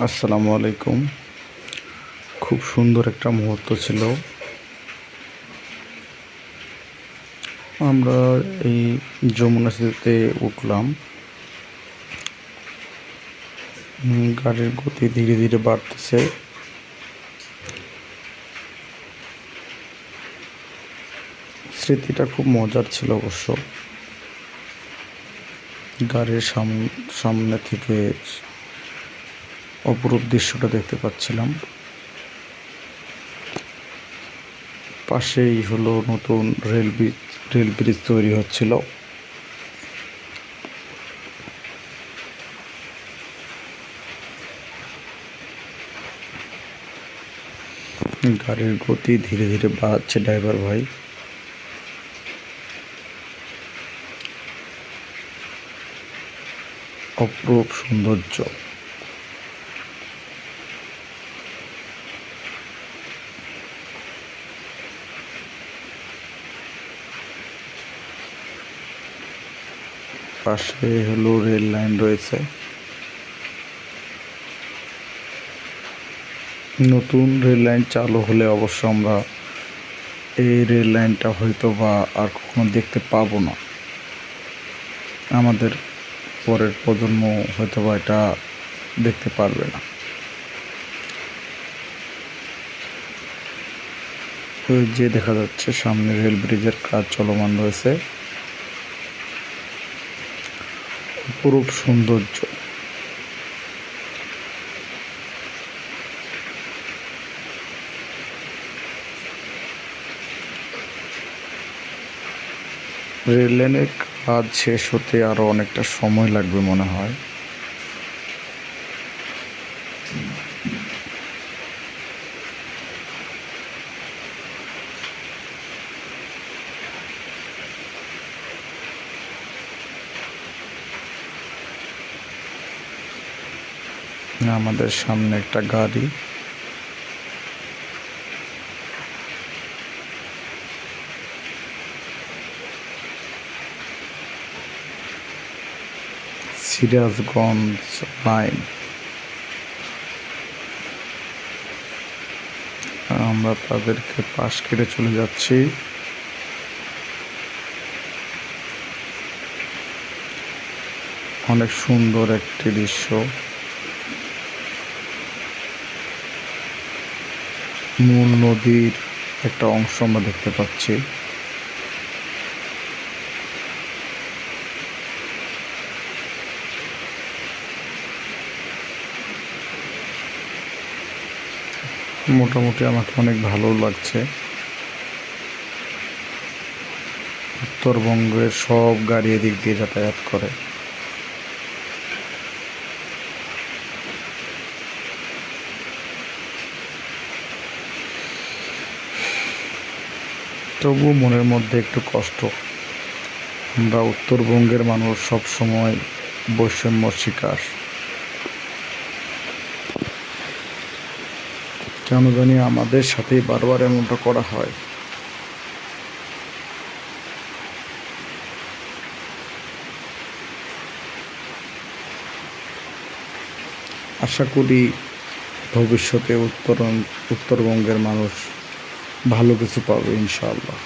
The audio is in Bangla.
আসসালামু আলাইকুম। খুব সুন্দর একটা মুহূর্ত ছিল। আমরা এই যমুনা সেতুতে উঠলাম। গাড়ির গতি ধীরে ধীরে বাড়তেছে। স্মৃতিটা খুব মজার ছিল অবশ্য। গাড়ির সামনে থেকে অপরূপ দৃশ্যটা দেখতে পাচ্ছিলাম। পাশেই হলো নতুন রেল ব্রিজ তৈরি হচ্ছিল। গাড়ির গতি ধীরে ধীরে বাড়াচ্ছে ড্রাইভার ভাই। অপরূপ সৌন্দর্য। পাশে হলো রেল লাইন রয়েছে। নতুন রেল লাইন চালু হলে অবশ্য আমরা এই রেল লাইনটা হয়তো বা আর কখনো দেখতে পাবো না। আমাদের পরের প্রজন্ম হয়তো বা এটা দেখতে পারবে না। ওই যে দেখা যাচ্ছে সামনে রেল ব্রিজের কাজ চলমান রয়েছে। অপরূপ সৌন্দর্য। রেল লাইনের কাজ শেষ হতে আরো অনেকটা সময় লাগবে মনে হয়। আমাদের সামনে একটা গাড়ি। সিরাজগঞ্জ লাইন। আমরা তাদেরকে পাশ কেটে চলে যাচ্ছি। অনেক সুন্দর একটি দৃশ্য। মূল নদীর একটা অংশ আমরা দেখতে পাচ্ছি। মোটামুটি আমাকে অনেক ভালো লাগছে। উত্তরবঙ্গের সব গাড়ি এদিক দিয়ে যাতায়াত করে। তবু মনের মধ্যে একটু কষ্ট। আমরা উত্তরবঙ্গের মানুষ সব সময় বৈষম্যর শিকার। কেন জানি আমাদের সাথেই বারবার এমনটা করা হয়। আশা করি ভবিষ্যতে উত্তরবঙ্গের মানুষ ভালো কিছু পাবে ইনশাআল্লাহ।